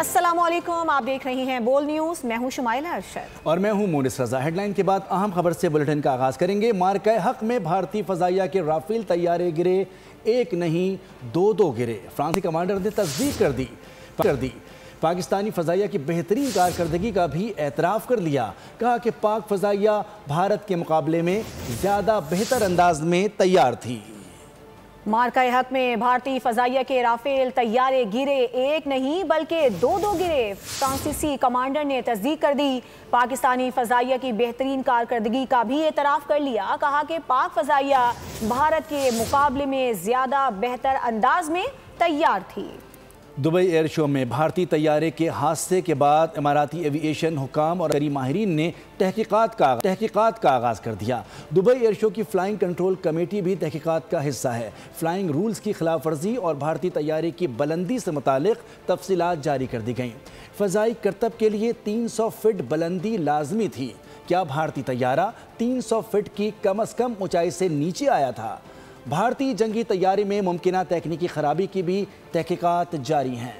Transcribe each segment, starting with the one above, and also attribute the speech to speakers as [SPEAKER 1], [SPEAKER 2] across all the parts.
[SPEAKER 1] अस्सलामुअलैकुम, आप देख रही हैं बोल न्यूज़। मैं हूं शुमाइला अरशद
[SPEAKER 2] और मैं हूं मोनिस रजा। हेडलाइन के बाद अहम खबर से बुलेटिन का आगाज करेंगे। मार्का हक में भारतीय फजाइया के राफेल तैयारे गिरे, एक नहीं दो गिरे। फ्रांसीसी कमांडर ने तस्दीक कर दी। पाकिस्तानी फजाइया की बेहतरीन कारकर्दगी का भी एतराफ़ कर लिया। कहा कि पाक फजाइया भारत के मुकाबले में ज़्यादा बेहतर अंदाज में तैयार थी।
[SPEAKER 1] मार्का हक में भारतीय फजाइया के राफेल तैयारे गिरे, एक नहीं बल्कि दो गिरे। फ्रांसीसी कमांडर ने तस्दीक कर दी। पाकिस्तानी फजाइया की बेहतरीन कारकर्दगी का भी एतराफ़ कर लिया। कहा कि पाक फजाइया भारत के मुकाबले में ज़्यादा बेहतर अंदाज में तैयार थी।
[SPEAKER 2] दुबई एयर शो में भारतीय तैयारे के हादसे के बाद इमाराती एविएशन हुकाम और माहिरीन ने तहकीकात का आगाज़ कर दिया। दुबई एयर शो की फ्लाइंग कंट्रोल कमेटी भी तहकीकात का हिस्सा है। फ्लाइंग रूल्स की खिलाफ वर्जी और भारतीय तैयारे की बुलंदी से मुतालिक तफसीलात जारी कर दी गईं। फ़ज़ाई करतब के लिए 300 फीट बुलंदी लाजमी थी। क्या भारतीय तैयारा 300 फीट की कम अज़ कम ऊंचाई से नीचे आया था? भारतीय जंगी तैयारी में मुमकिना तकनीकी खराबी की भी तहकीकात जारी हैं।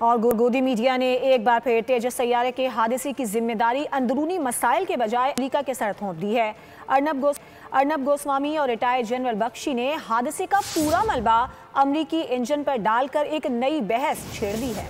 [SPEAKER 1] और गोदी मीडिया ने एक बार फिर तेजस तैयारे के हादसे की जिम्मेदारी अंदरूनी मसाइल के बजाय अमेरिका के सर थोप दी है। अर्नब गोस्वामी और रिटायर्ड जनरल बख्शी ने हादसे का पूरा मलबा अमरीकी इंजन पर डालकर एक नई बहस छेड़ दी है।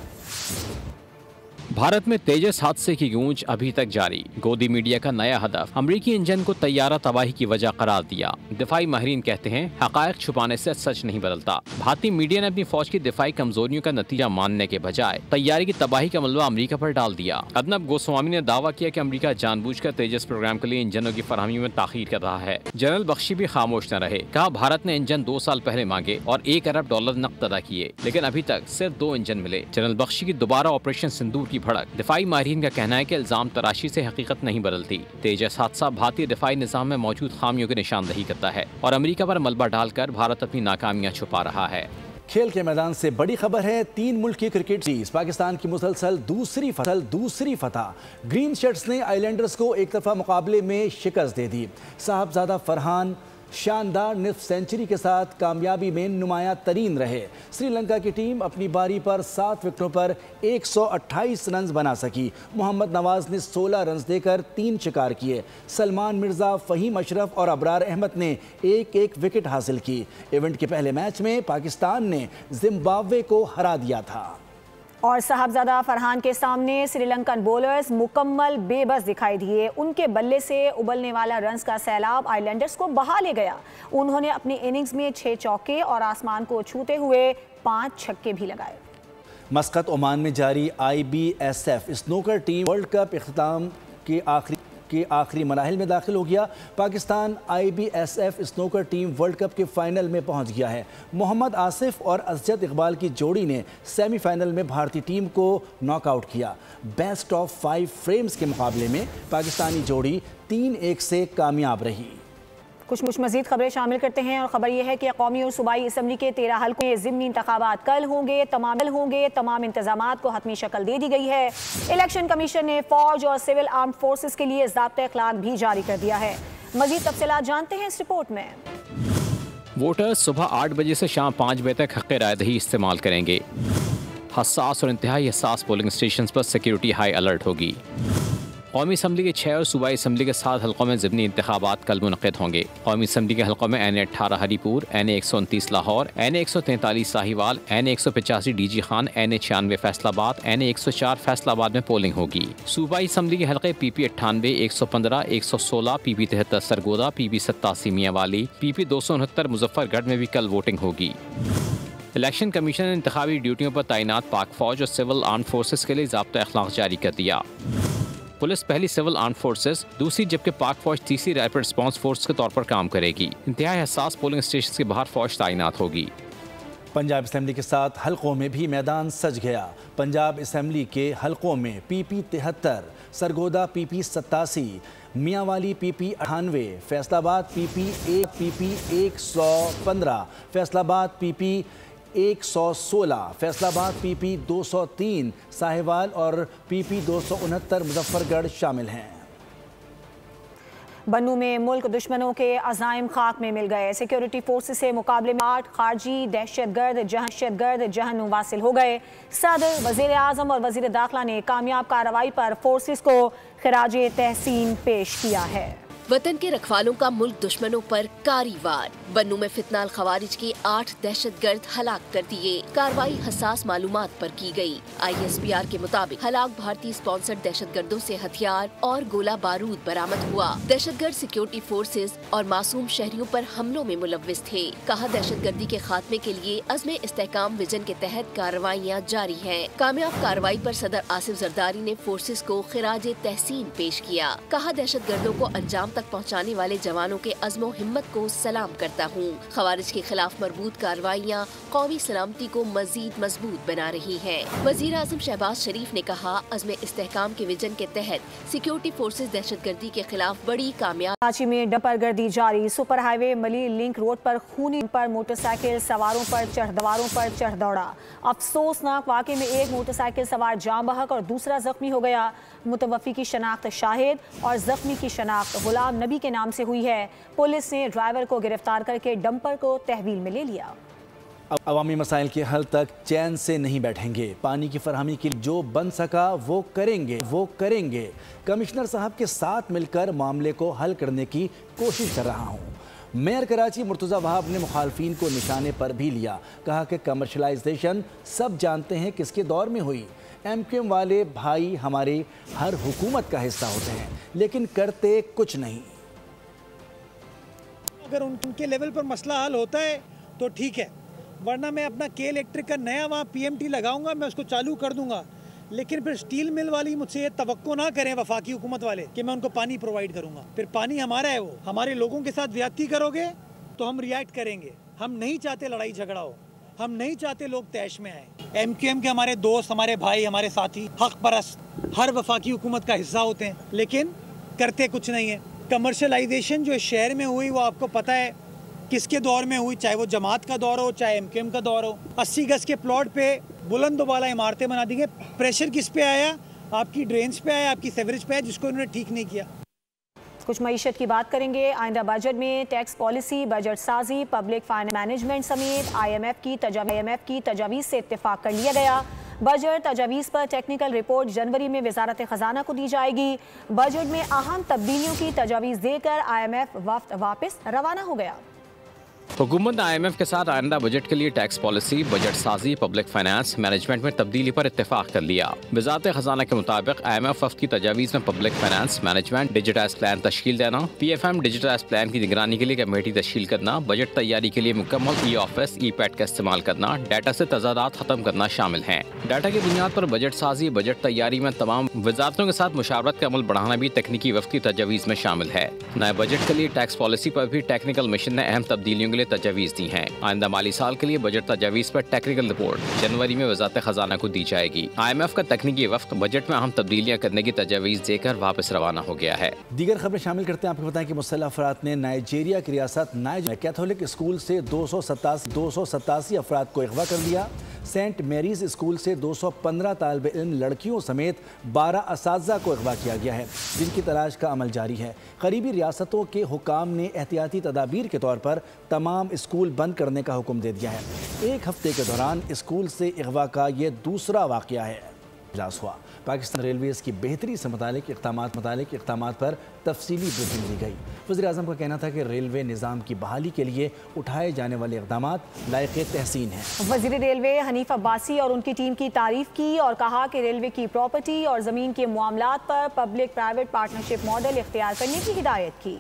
[SPEAKER 3] भारत में तेजस हादसे की गूंज अभी तक जारी। गोदी मीडिया का नया हदफ अमरीकी इंजन को तैयारा तबाही की वजह करार दिया। दिफाई माहिरीन कहते हैं हकायक छुपाने से सच नहीं बदलता। भारतीय मीडिया ने अपनी फौज की दिफाई कमजोरियों का नतीजा मानने के बजाय तैयारी की तबाही का मलबा अमरीका पर डाल दिया। अर्नब गोस्वामी ने दावा किया कि अमरीका जानबूझकर तेजस प्रोग्राम के लिए इंजनों की फरहमी में ताखीर कर रहा है। जनरल बख्शी भी खामोश न रहे। कहा भारत ने इंजन 2 साल पहले मांगे और $1 अरब नकद अदा किए, लेकिन अभी तक सिर्फ 2 इंजन मिले। जनरल बख्शी की दोबारा ऑपरेशन सिंदूर की भड़क। दिफाई माहिरीन का कहना है कि इल्जाम तराशी से हकीकत नहीं बदलती। तेजस हादसा भारतीय दिफाई निजाम में मौजूद खामियों की निशानदही करता है और अमेरिका पर मलबा डालकर भारत अपनी नाकामियां छुपा रहा है।
[SPEAKER 2] खेल के मैदान से बड़ी खबर है। 3 मुल्क की क्रिकेट सीरीज पाकिस्तान की मुसलसल दूसरी फतह। ग्रीन शर्ट्स ने आइलैंडर्स को एक तरफा मुकाबले में शिकस्त दे दी। साहबजादा फरहान शानदार निफ्फ सेंचुरी के साथ कामयाबी में नुमाया तरीन रहे। श्रीलंका की टीम अपनी बारी पर 7 विकेटों पर 128 रन बना सकी। मोहम्मद नवाज ने 16 रन देकर 3 शिकार किए। सलमान मिर्जा, फ़हीम अशरफ और अबरार अहमद ने एक विकेट हासिल की। इवेंट के पहले मैच में पाकिस्तान ने जिम्बाब्वे को हरा दिया था।
[SPEAKER 1] और साहबजादा फरहान के सामने श्रीलंकन बॉलर्स मुकम्मल बेबस दिखाई दिए। उनके बल्ले से उबलने वाला रन्स का सैलाब आइलैंडर्स को बहा ले गया। उन्होंने अपनी इनिंग्स में 6 चौके और आसमान को छूते हुए 5 छक्के भी लगाए।
[SPEAKER 2] मस्कत ओमान में जारी IBSF snooker team world cup इख्तिताम के आखिरी मराहिल में दाखिल हो गया। Pakistan IBSF snooker team world cup के फाइनल में पहुंच गया है। मोहम्मद आसिफ और असजद इकबाल की जोड़ी ने सेमीफाइनल में भारतीय टीम को नॉकआउट किया। बेस्ट ऑफ 5 फ्रेम्स के मुकाबले में पाकिस्तानी जोड़ी 3-1 से कामयाब रही।
[SPEAKER 1] कुछ मजीद खबरें शामिल करते हैं और ख़बर यह है कि कौमी और सूबाई असम्बली के 13 हल्कों में ज़िमनी इंतखाबात कल होंगे। तमाम इंतजामात को हतमी शक्ल दे दी गई है। इलेक्शन कमीशन ने फौज और सिविल आर्म्ड फोर्सेस के लिए ज़ाब्ता अखलाक भी जारी कर दिया है। मजीद तफसीलात जानते हैं इस रिपोर्ट में।
[SPEAKER 3] वोटर्स सुबह 8 बजे से शाम 5 बजे तक हक़ रायदही इस्तेमाल करेंगे। हसास और इंतहाई हसास पोलिंग स्टेशन पर सिक्योरिटी हाई अलर्ट होगी। कौमी असम्बली के 6 और सूबाई असम्बली के 7 हल्कों में ज़िमनी इंतखाबात कल मुनक़िद होंगे। कौमी असम्बली के हल्कों में NA 18 Haripur, NA 129 Lahore, NA 143 Sahiwal, NA 185 DG Khan, NA 96 Faisalabad, NA 104 Faisalabad में पोलिंग होगी। सूबाई असम्बली के हल्के PP 98, 115, 116, PP 73 Sargodha, PP 87 Mianwali, PP 269 Muzaffargarh में भी कल वोटिंग होगी। इलेक्शन कमीशन ने इंतखाबी ड्यूटियों पर तैनात पाक फौज और सिविल आर्म्ड फोर्सेस के लिए ज़ाब्ता अखलाक जारी कर दिया। पुलिस पहली सिविल आर्म्ड फोर्सेस, दूसरी जबकि पाक फौज तीसरी रैपिड रिस्पांस फोर्स के तौर पर काम करेगी। इंतहाई हसास पोलिंग स्टेशन के बाहर फौज तैनात होगी।
[SPEAKER 2] पंजाब असम्बली के 7 हल्कों में भी मैदान सज गया। पंजाब असम्बली के हल्कों में PP 73, Sargodha PP 87, Mianwali PP 98, Faisalabad PP 115, Faisalabad PP 116, Faisalabad PP 203, Sahiwal और PP 269 मुजफ्फरगढ़ शामिल हैं।
[SPEAKER 1] बन्नू में मुल्क दुश्मनों के अज़ाइम खाक में मिल गए। सिक्योरिटी फोर्सेस से मुकाबले में 8 खारजी दहशतगर्द जहन्नुम वासिल हो गए। सदर, वज़ीर आज़म और वज़ीर दाखिला ने कामयाब कार्रवाई पर फोर्सेस को खिराजे तहसीन पेश किया है।
[SPEAKER 4] वतन के रखवालों का मुल्क दुश्मनों पर कारी वार। बन्नू में फितनाल खवारिज के 8 दहशतगर्द हलाक कर दिए। कार्रवाई हसास मालूमात पर की गई। ISPR के मुताबिक हलाक भारतीय स्पॉन्सर्ड दहशतगर्दों से हथियार और गोला बारूद बरामद हुआ। दहशतगर्द सिक्योरिटी फोर्सेज और मासूम शहरियों पर हमलों में मुलव्विस थे। कहा, दहशतगर्दी के खात्मे के लिए अज़्म इस्तेहकाम विजन के तहत कार्रवाइयाँ जारी हैं। कामयाब कार्रवाई पर सदर आसिफ जरदारी ने फोर्सेज को खिराजे तहसीन पेश किया। कहा, दहशतगर्दों को अंजाम तक पहुंचाने वाले जवानों के अज़्मो हिम्मत को सलाम करता हूं। खवारिज के खिलाफ मरबूत कार्रवाइयां कौमी सलामती को मजीद मजबूत बना रही हैं। वज़ीर आज़म शहबाज शरीफ ने कहा, अज़्म इस्तेहकाम के विजन के तहत सिक्योरिटी फोर्सेज दहशतगर्दी के खिलाफ बड़ी कामयाब।
[SPEAKER 1] कराची में डपरगर्दी जारी। सुपर हाईवे मली लिंक रोड पर खूनी पर मोटरसाइकिल सवारों पर चढ़ दौड़ा। अफसोसनाक वाक़े में एक मोटरसाइकिल सवार जाँ बहक और दूसरा जख्मी हो गया। मुतवफ़ी की शनाख्त शाहिद और जख्मी की शनाख्त गुलाम नबी के नाम से हुई है। पुलिस ने ड्राइवर को गिरफ्तार करके डंपर को तहवील में ले लिया।
[SPEAKER 2] अवामी मसाइल के हल तक चैन से नहीं बैठेंगे। पानी की फरहमी के लिए जो बन सका वो करेंगे। कमिश्नर साहब के साथ मिलकर मामले को हल करने की कोशिश कर रहा हूँ। मेयर कराची मुर्तज़ा वहाब ने मुखालफिन को निशाने पर भी लिया। कहा कि कमर्शलाइजेशन सब जानते हैं किसके दौर में हुई। MQM वाले भाई हमारे हर हुकूमत का हिस्सा होते हैं लेकिन करते कुछ नहीं।
[SPEAKER 5] अगर उनके लेवल पर मसला हल होता है तो ठीक है, वरना मैं अपना के इलेक्ट्रिक का नया वहाँ PMT लगाऊंगा, मैं उसको चालू कर दूंगा। लेकिन फिर स्टील मिल वाली मुझसे ये तवक्को ना करें वफाकी हुकूमत वाले कि मैं उनको पानी प्रोवाइड करूंगा। फिर पानी हमारा है, वो हमारे लोगों के साथ ज्यादती करोगे तो हम रिएक्ट करेंगे। हम नहीं चाहते लड़ाई झगड़ा हो, हम नहीं चाहते लोग तैश में आए। MQM के हमारे दोस्त, हमारे भाई, हमारे साथी हक परस्त हर वफाकी हुकूमत का हिस्सा होते हैं लेकिन करते कुछ नहीं है। कमर्शलाइजेशन जो शहर में हुई वो आपको पता है किसके दौर में हुई, चाहे वो जमात का दौर हो चाहे MQM का दौर हो। 80 गज के प्लॉट पे बुलंद वाला इमारतें बना देंगे। प्रेशर किस पे आया? आपकी ड्रेन्स पे आया, आपकी सेवरेज पे आया, जिसको इन्होंने ठीक नहीं किया।
[SPEAKER 1] कुछ मईशत की बात करेंगे। आइंदा बजट में टैक्स पॉलिसी, बजट साजी, पब्लिक फाइनेंस मैनेजमेंट समेत IMF की तजावीज़ से इत्तेफाक कर लिया गया। बजट तजावीज़ पर टेक्निकल रिपोर्ट जनवरी में वजारत खजाना को दी जाएगी। बजट में अहम तब्दीलियों की तजावीज़ देकर IMF वफ्द वापस रवाना हो गया।
[SPEAKER 3] हुकूमत ने IMF के साथ आइंदा बजट के लिए टैक्स पॉलिसी, बजट साजी, पब्लिक फाइनेंस मैनेजमेंट में तब्दीली पर इत्तेफाक कर लिया। वजारत खजाना के मुताबिक IMF वफ्द की तजावीज़ में public finance management, digitize plan तश्कील देना, PFM डिजिटाइज प्लान की निगरानी के लिए कमेटी तश्कील करना, बजट तैयारी के लिए मुकम्मल E-ऑफिस, E-पैड का इस्तेमाल करना, डाटा से तजादात खत्म करना शामिल हैं। डाटा की बुनियाद पर बजट साजी, बजट तैयारी में तमाम वजारतों के साथ मुशावरत का अमल बढ़ाना भी तकनीकी वफ्द की तजावीज़ में शामिल है। नए बजट के लिए टैक्स पॉलिसी पर भी टेक्निकल मिशन ने अहम तब्दीलियों के लिए तजावीज़ दी हैं। आइंदा माली साल के लिए बजट तजावीज़ पर टेक्निकल रिपोर्ट जनवरी में वजारत खजाना को दी जाएगी। IMF का तकनीकी वफ्द बजट में अहम तब्दीलियां करने की तजावीज़ देकर वापस रवाना हो गया है।
[SPEAKER 2] दीगर खबरें शामिल करते हैं। आपको बताएं कि मुसल्लह अफराद ने नाइजीरिया की रियासत नाइजर कैथोलिक स्कूल से 287 अफराद को अगवा कर लिया। सेंट मेरीज स्कूल से 215 तालिब इल्म लड़कियों समेत 12 असातिज़ा को अगवा किया गया है, जिनकी तलाश का अमल जारी है। करीबी रियासतों के हुकाम ने एहतियाती तदाबीर के तौर पर तमाम स्कूल बंद करने का हुक्म दे दिया है। एक हफ्ते के दौरान स्कूल से अगवा का ये दूसरा वाक़या है। इजलास हुआ। पाकिस्तान रेलवेज़ की बेहतरी से मुतालिक इक़दामात पर तफसीली ब्रीफिंग दी गई। वज़ीर-ए-आज़म का कहना था कि रेलवे निज़ाम की बहाली के लिए उठाए जाने वाले इक़दामात लायक़ तहसीन हैं।
[SPEAKER 1] वज़ीर रेलवे हनीफ अब्बासी और उनकी टीम की तारीफ़ की और कहा कि रेलवे की प्रॉपर्टी और ज़मीन के मामलात पर पब्लिक प्राइवेट पार्टनरशिप मॉडल इख्तियार करने की हिदायत की।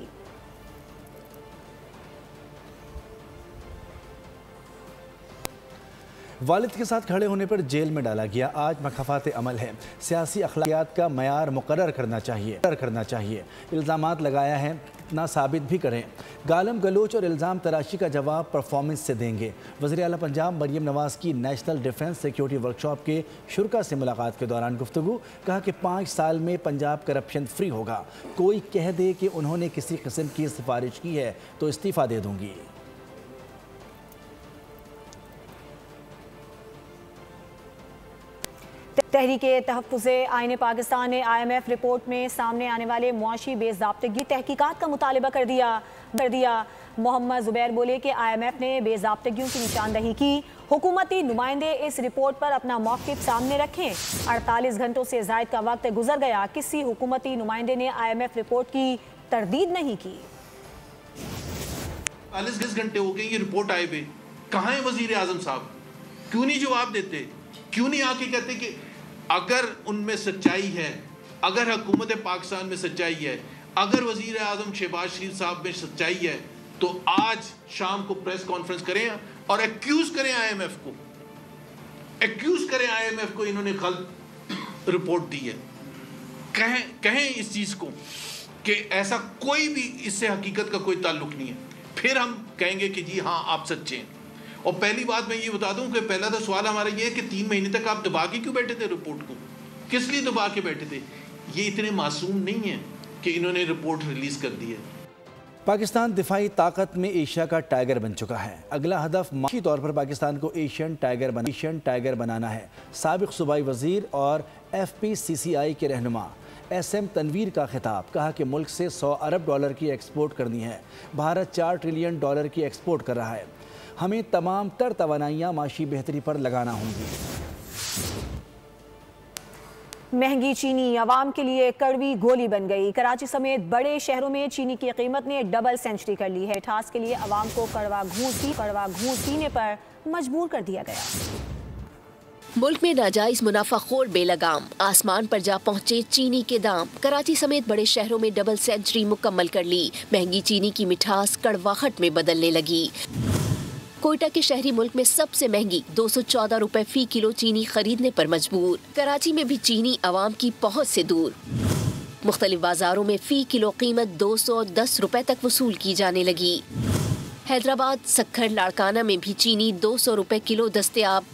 [SPEAKER 2] वालिद के साथ खड़े होने पर जेल में डाला गया। आज मखफ़ात अमल है। सियासी अखलाकियात का मयार मुकर्रर करना चाहिए। इल्ज़ामात लगाया है ना साबित भी करें। गालम गलोच और इल्ज़ाम तराशी का जवाब परफॉर्मेंस से देंगे। वज़ीर आला पंजाब मरियम नवाज़ की नेशनल डिफेंस सिक्योरिटी वर्कशॉप के शुरका से मुलाकात के दौरान गुफ्तगू। कहा कि 5 साल में पंजाब करप्शन फ्री होगा। कोई कह दे कि उन्होंने किसी किस्म की सिफारिश की है तो इस्तीफ़ा दे दूँगी।
[SPEAKER 1] तहरीके तहफ़्फ़ुज़े आईन पाकिस्तान ने IMF रिपोर्ट में सामने आने वाले मुआशी बेज़ाब्तगी तहकीकात का मुतालबा कर दिया। मोहम्मद ज़ुबैर बोले कि IMF ने बेज़ाब्तगियों की निशानदही की। हुकूमती नुमाइंदे इस रिपोर्ट पर अपना मौक़िफ़ सामने रखें। 48 घंटों से ज़ायद का वक्त गुजर गया, किसी हुकूमती नुमाइंदे ने IMF रिपोर्ट की तरदीद नहीं की।
[SPEAKER 6] 40 घंटे हो गए ये रिपोर्ट आए हुए, कहाँ है वज़ीर आज़म साहब? क्यों नहीं जवाब देते? क्यों नहीं आके कहते कि अगर उनमें सच्चाई है, अगर हुकूमत पाकिस्तान में सच्चाई है, अगर वज़ीर आज़म शहबाज शरीफ साहब में सच्चाई है, तो आज शाम को प्रेस कॉन्फ्रेंस करें और एक्यूज करें IMF को, एक्यूज करें IMF को इन्होंने गलत रिपोर्ट दी है। कहें इस चीज़ को कि ऐसा कोई भी इससे हकीकत का कोई ताल्लुक नहीं है, फिर हम कहेंगे कि जी हाँ आप सच्चे हैं। और पहली बात मैं ये बता दूं कि पहला तो सवाल हमारा ये है कि 3 महीने तक आप दबा के क्यों बैठे थे रिपोर्ट को? किस लिए दबा के बैठे थे? ये इतने मासूम नहीं है कि इन्होंने रिपोर्ट रिलीज कर दी है।
[SPEAKER 2] पाकिस्तान दिफाई ताकत में एशिया का टाइगर बन चुका है। अगला हदफ माशी तौर पर पाकिस्तान को एशियन टाइगर बनाना है। साबिक सूबाई वजीर और FPCCI के रहनुमा SM तनवीर का खिताब, कहा कि मुल्क से $100 अरब की एक्सपोर्ट करनी है। भारत $4 ट्रिलियन की एक्सपोर्ट कर रहा है। हमें तमाम तर तवानाइयाँ माशी बेहतरी पर लगाना होंगी।
[SPEAKER 1] महंगी चीनी आवाम के लिए कड़वी गोली बन गई। कराची समेत बड़े शहरों में चीनी की कीमत ने डबल सेंचुरी कर ली है। मिठास के लिए आवाम को कड़वा घूंस पीने पर मजबूर कर दिया गया।
[SPEAKER 4] मुल्क में नाजायज मुनाफाखोर बेलगाम, आसमान पर जा पहुंचे चीनी के दाम। कराची समेत बड़े शहरों में डबल सेंचुरी मुकम्मल कर ली। महंगी चीनी की मिठास कड़वाहट में बदलने लगी। कोयटा के शहरी मुल्क में सबसे महंगी 214 रुपए फी किलो चीनी खरीदने पर मजबूर। कराची में भी चीनी आवाम की पहुंच से दूर। मुख्तलिफ बाजारों में फी किलो कीमत 210 रुपए तक वसूल की जाने लगी। हैदराबाद, सक्खर, लाड़काना में भी चीनी 200 रुपए किलो दस्तयाब।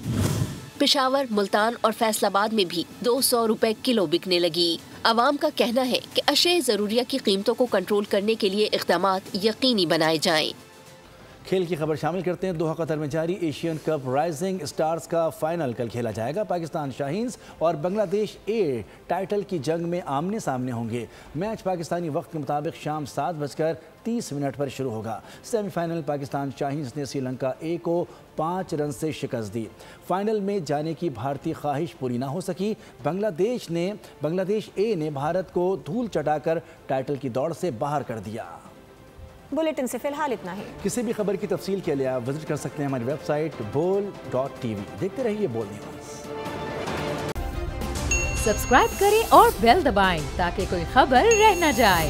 [SPEAKER 4] पेशावर, मुल्तान और फैसलाबाद में भी 200 रुपए किलो बिकने लगी। आवाम का कहना है कि अशे ज़रूरिया की कीमतों को कंट्रोल करने के लिए इक़दामात यकीनी बनाए जाएं।
[SPEAKER 2] खेल की खबर शामिल करते हैं। दोहा कतर में जारी एशियन कप राइजिंग स्टार्स का फाइनल कल खेला जाएगा। पाकिस्तान शाहीन्स और बांग्लादेश ए टाइटल की जंग में आमने सामने होंगे। मैच पाकिस्तानी वक्त के मुताबिक शाम 7:30 पर शुरू होगा। सेमीफाइनल पाकिस्तान शाहीन्स ने श्रीलंका ए को 5 रन से शिकस्त दी। फाइनल में जाने की भारतीय ख्वाहिश पूरी ना हो सकी। बांग्लादेश ए ने भारत को धूल चटाकर टाइटल की दौड़ से बाहर कर दिया।
[SPEAKER 1] बुलेटिन से फिलहाल इतना ही।
[SPEAKER 2] किसी भी खबर की तफसील के लिए आप विजिट कर सकते हैं हमारी वेबसाइट बोल.tv। देखते रहिए बोल न्यूज़।
[SPEAKER 7] सब्सक्राइब करें और बेल दबाएं ताकि कोई खबर रह न जाए।